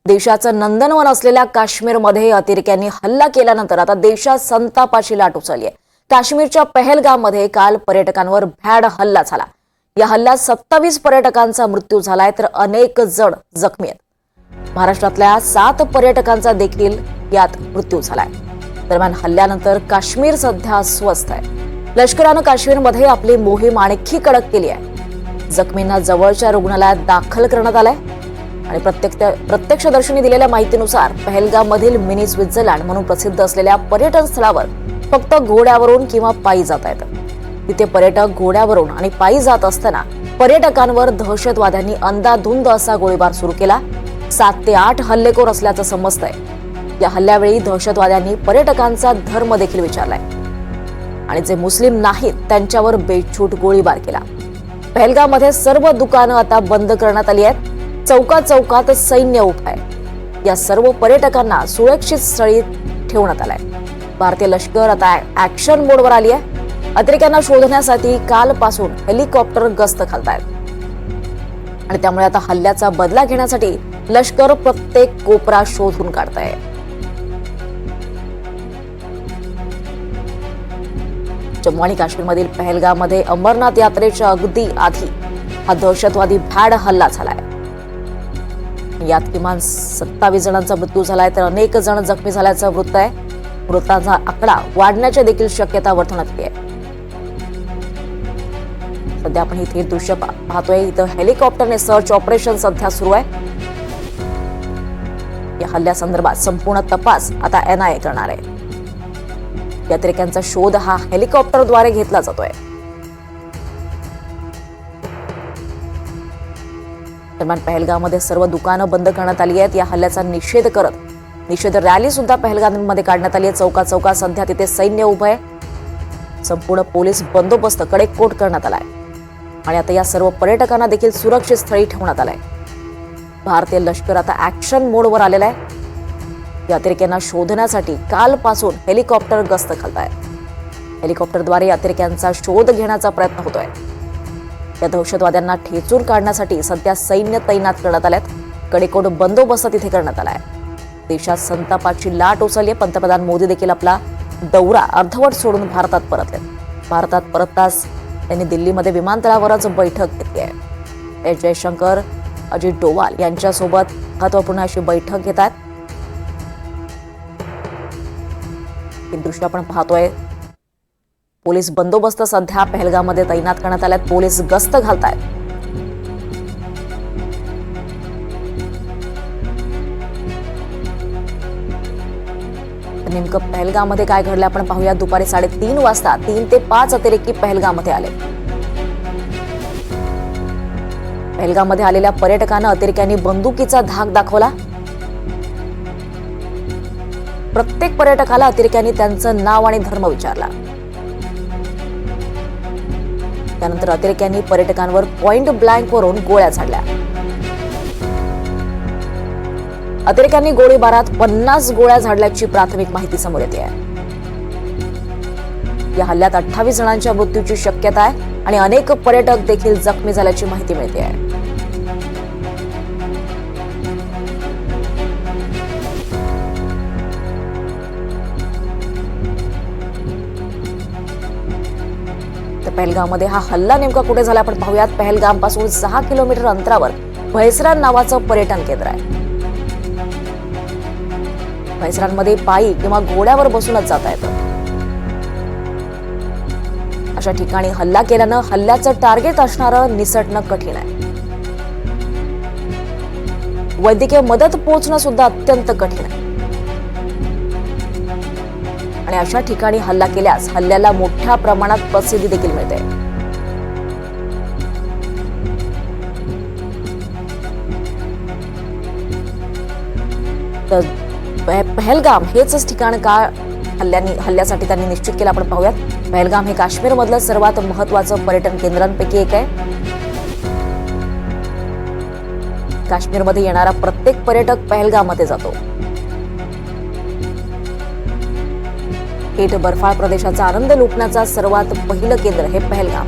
देशाचं नंदनवन असलेल्या काश्मीरमध्ये अतिरेक्यांनी हल्ला केल्यानंतर आता देशात संतापाची लाट उसळली आहे। काश्मीरच्या पहलगाममध्ये काल पर्यटकांवर भ्याड हल्ला झाला। या हल्ल्यात 27 पर्यटकांचा मृत्यू झालाय तर अनेक जण जखमी आहेत। महाराष्ट्रातल्या 7 पर्यटकांचा देखील यात मृत्यू झालाय। दरम्यान हल्ल्यानंतर काश्मीर सध्या अस्वस्थ आहे। लष्करानं काश्मीरमध्ये आपली मोहीम आणखी कडक केली आहे। जखमींना जवळच्या रुग्णालयात दाखल करण्यात आलंय आणि प्रत्यक्षदर्शींनी दिलेल्या माहितीनुसार पहलगाममधील मिनी स्वित्झर्लंड म्हणून प्रसिद्ध असलेल्या पर्यटन स्थळावर फक्त घोड्यावरून किंवा पायी जाता येतं। तिथे पर्यटक घोड्यावरून आणि पायी जात असताना पर्यटकांवर दहशतवाद्यांनी अंधाधुंद असा गोळीबार सुरू केला। 7 ते 8 हल्लेखोर असल्याचं समजतंय। या हल्ल्यावेळी दहशतवाद्यांनी पर्यटकांचा धर्म देखील विचारलाय आणि जे मुस्लिम नाहीत त्यांच्यावर बेछूट गोळीबार केला। पहलगाममध्ये सर्व दुकानं आता बंद करण्यात आली आहेत। चौकात सैन्य उभं आहे। या सर्व पर्यटकांना सुरक्षित स्थळी ठेवण्यात आलंय। भारतीय लष्कर आता ऍक्शन मोडवर आली आहे। अतिरेक्यांना शोधण्यासाठी कालपासून हेलिकॉप्टर गस्त घालतायत आणि त्यामुळे आता हल्ल्याचा बदला घेण्यासाठी लष्कर प्रत्येक कोपरा शोधून काढतंय। जम्मू आणि काश्मीरमधील पहलगाममध्ये अमरनाथ यात्रेच्या अगदी आधी हा दहशतवादी भ्याड हल्ला झालाय। यात किमान 27 जणांचा मृत्यू झालाय तर अनेक जण जखमी झाल्याचं वृत्त आहे। मृतांचा आकडा वाढण्याची देखील शक्यता वर्तवण्यात येते आहे। सध्या आपण इथे दृश्य पाहतोय। इथं हेलिकॉप्टरने सर्च ऑपरेशन सध्या सुरू आहे। या हल्ल्यासंदर्भात संपूर्ण तपास आता NIA करणार आहे। यात्रेकऱ्यांचा शोध हा हेलिकॉप्टरद्वारे घेतला जातोय। दरम्यान पहलगाममध्ये सर्व दुकानं बंद करण्यात आली आहेत। या हल्ल्याचा निषेध करत निषेध रॅली सुद्धा पहलगाममध्ये काढण्यात आली आहे। चौकात सध्या तिथे सैन्य उभं आहे। संपूर्ण पोलीस बंदोबस्त कडेकोट करण्यात आलाय आणि आता या सर्व पर्यटकांना देखील सुरक्षित स्थळी ठेवण्यात आलंय। भारतीय लष्कर आता ऍक्शन मोडवर आलेलं आहे। या अतिरेक्यांना शोधण्यासाठी कालपासून हेलिकॉप्टर गस्त घालताय। हेलिकॉप्टरद्वारे अतिरेक्यांचा शोध घेण्याचा प्रयत्न होतोय। या दहशतवाद्यांना ठेचून काढण्यासाठी सध्या सैन्य तैनात करण्यात आल्यात। कडेकोट बंदोबस्त तिथे करण्यात आलाय। देशात संतापाची लाट उसळली। पंतप्रधान मोदी देखील आपला दौरा अर्धवट सोडून भारतात परतले। भारतात परतताच त्यांनी दिल्लीमध्ये विमानतळावरच बैठक घेतली आहे। एस जयशंकर, अजित डोवाल यांच्यासोबत महत्वपूर्ण अशी बैठक घेतात। हे दृश्य आपण पाहतोय। पोलीस बंदोबस्त सध्या पहलगाममध्ये तैनात करण्यात आल्यात। पोलीस गस्त घालतायत। नेमकं पहलगाममध्ये काय घडलं आपण पाहूया। दुपारी 3:30 वाजता 3 ते 5 अतिरेकी पहलगाममध्ये आले। पहलगाममध्ये आलेल्या पर्यटकांना अतिरेक्यांनी बंदुकीचा धाक दाखवला। प्रत्येक पर्यटकाला अतिरेक्यांनी त्यांचं नाव आणि धर्म विचारला। त्यानंतर अतिरेक्यांनी पर्यटकांवर पॉइंट ब्लँक वरून गोळ्या झाडल्या। अतिरेक्यांनी गोळीबारात 50 गोळ्या झाडल्याची प्राथमिक माहिती समोर येते आहे। या हल्ल्यात 28 जणांच्या मृत्यूची शक्यता आहे आणि अनेक पर्यटक देखील जखमी झाल्याची माहिती मिळते आहे। पहलगाममध्ये हा हल्ला नेमका कुठे झाला आपण पाहूयात। पहलगाम पासून 6 किलोमीटर अंतरावर भैसरान नावाचं पर्यटन केंद्र आहे। भैसरांमध्ये पायी किंवा घोड्यावर बसूनच जाता येतं। अशा ठिकाणी हल्ला केल्यानं हल्ल्याचं टार्गेट असणारं निसटणं कठीण आहे। वैद्यकीय मदत पोहोचणं सुद्धा अत्यंत कठीण आहे आणि अशा ठिकाणी हल्ला केल्यास हल्ल्याला मोठ्या प्रमाणात प्रसिद्धी देखील मिळते। तर पहलगाम हेच ठिकाण का हल्ल्यासाठी त्यांनी निश्चित केलं आपण पाहूयात। पहलगाम हे काश्मीरमधलं सर्वात महत्त्वाचं पर्यटन केंद्रांपैकी एक आहे। काश्मीरमध्ये येणारा प्रत्येक पर्यटक पहलगाममध्ये जातो। थेट बर्फाळ प्रदेशाचा आनंद लुटण्याचा सर्वात पहिलं केंद्र हे पहलगाम।